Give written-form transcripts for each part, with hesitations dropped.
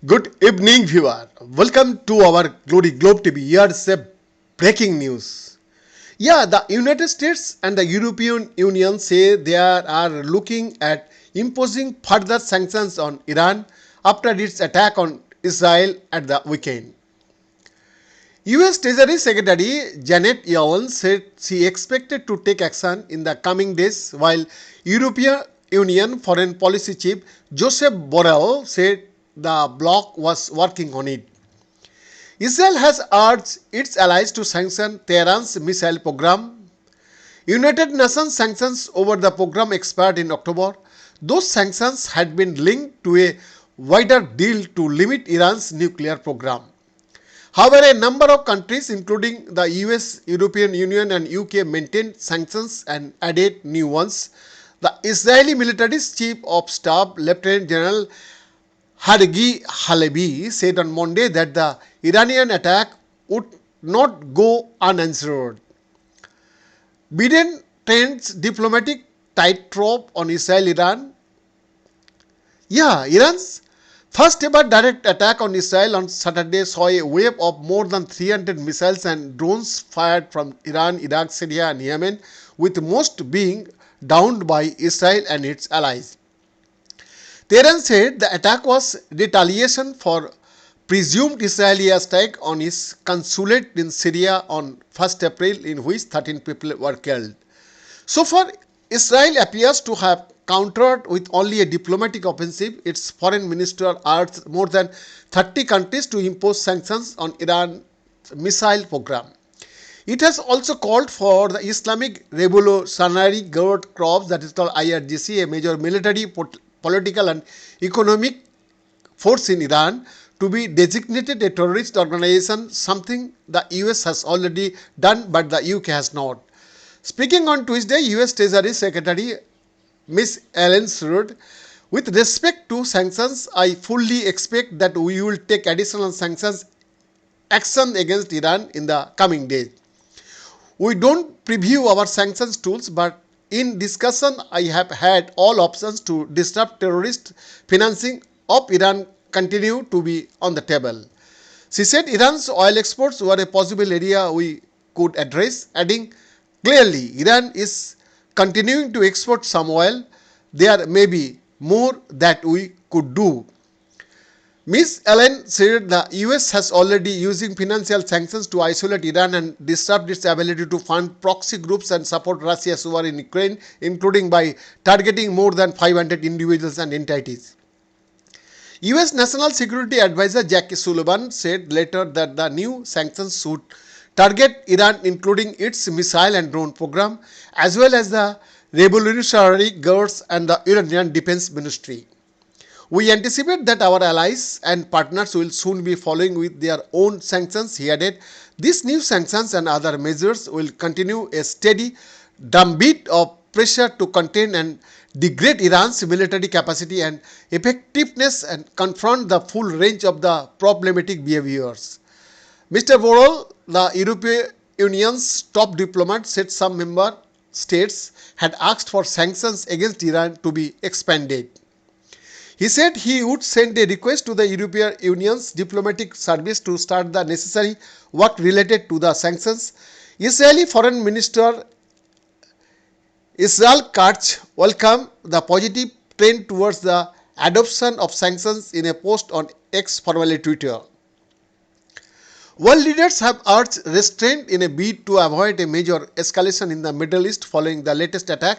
Good evening, viewer. Welcome to our Glory Globe TV. Here's a breaking news. The United States and the European Union say they are looking at imposing further sanctions on Iran after its attack on Israel at the weekend. US Treasury Secretary Janet Yellen said she expected to take action in the coming days, while European Union Foreign Policy Chief Joseph Borrell said the bloc was working on it. Israel has urged its allies to sanction Tehran's missile program. United Nations sanctions over the program expired in October. Those sanctions had been linked to a wider deal to limit Iran's nuclear program. However, a number of countries including the US, European Union and UK maintained sanctions and added new ones. The Israeli military's chief of staff, Lieutenant General Hagi Halevi, said on Monday that the Iranian attack would not go unanswered. Biden trends diplomatic tightrope on Israel-Iran. Iran's first ever direct attack on Israel on Saturday saw a wave of more than 300 missiles and drones fired from Iran, Iraq, Syria and Yemen, with most being downed by Israel and its allies. Tehran said the attack was retaliation for presumed Israeli attack on its consulate in Syria on 1st April, in which 13 people were killed. So far, Israel appears to have countered with only a diplomatic offensive. Its foreign minister urged more than 30 countries to impose sanctions on Iran's missile program. It has also called for the Islamic Revolutionary Guard Corps, that is called IRGC, a major military, political and economic force in Iran, to be designated a terrorist organization, something the US has already done but the UK has not. Speaking on Tuesday, US Treasury Secretary Ms. Yellen said, "With respect to sanctions, I fully expect that we will take additional sanctions action against Iran in the coming days. We don't preview our sanctions tools, but in discussion I have had all options to disrupt terrorist financing of Iran continue to be on the table." She said Iran's oil exports were a possible area we could address, adding, "Clearly, Iran is continuing to export some oil. There may be more that we could do." Ms. Yellen said the US has already using financial sanctions to isolate Iran and disrupt its ability to fund proxy groups and support Russia's war in Ukraine, including by targeting more than 500 individuals and entities. US National Security Advisor Jake Sullivan said later that the new sanctions should target Iran, including its missile and drone program, as well as the Revolutionary Guards and the Iranian Defense Ministry. "We anticipate that our allies and partners will soon be following with their own sanctions," he added. "These new sanctions and other measures will continue a steady drumbeat of pressure to contain and degrade Iran's military capacity and effectiveness and confront the full range of the problematic behaviors." Mr. Borrell, the European Union's top diplomat, said some member states had asked for sanctions against Iran to be expanded. He said he would send a request to the European Union's diplomatic service to start the necessary work related to the sanctions. Israeli Foreign Minister Israel Katz welcomed the positive trend towards the adoption of sanctions in a post on X, formerly Twitter. World leaders have urged restraint in a bid to avoid a major escalation in the Middle East following the latest attack.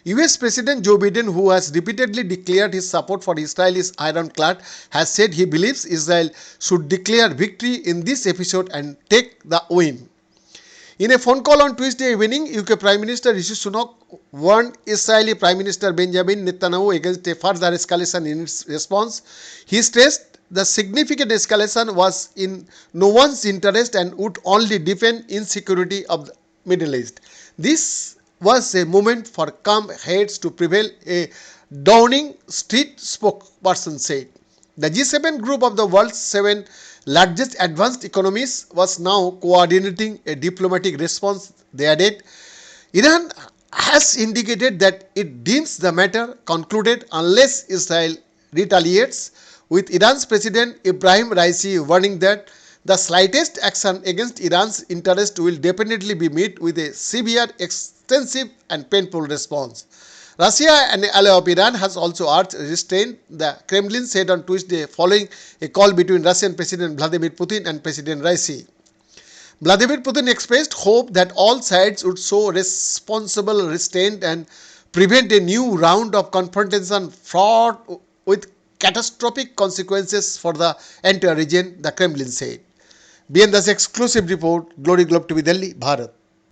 US President Joe Biden, who has repeatedly declared his support for Israel's ironclad, has said he believes Israel should declare victory in this episode and take the win. In a phone call on Tuesday evening, UK Prime Minister Rishi Sunak warned Israeli Prime Minister Benjamin Netanyahu against a further escalation in its response. He stressed the significant escalation was in no one's interest and would only deepen insecurity of the Middle East. "This was a moment for calm heads to prevail," a Downing Street spokesperson said. The G7 group of the world's 7 largest advanced economies was now coordinating a diplomatic response, they added. Iran has indicated that it deems the matter concluded unless Israel retaliates. with Iran's President Ibrahim Raisi warning that the slightest action against Iran's interest will definitely be met with a severe, extensive and painful response. Russia, an ally of Iran, has also urged restraint, the Kremlin said on Tuesday following a call between Russian President Vladimir Putin and President Raisi. Vladimir Putin expressed hope that all sides would show responsible restraint and prevent a new round of confrontation fraught with catastrophic consequences for the entire region, the Kremlin said. BN Das exclusive report, Glory Globe TV, Delhi, Bharat.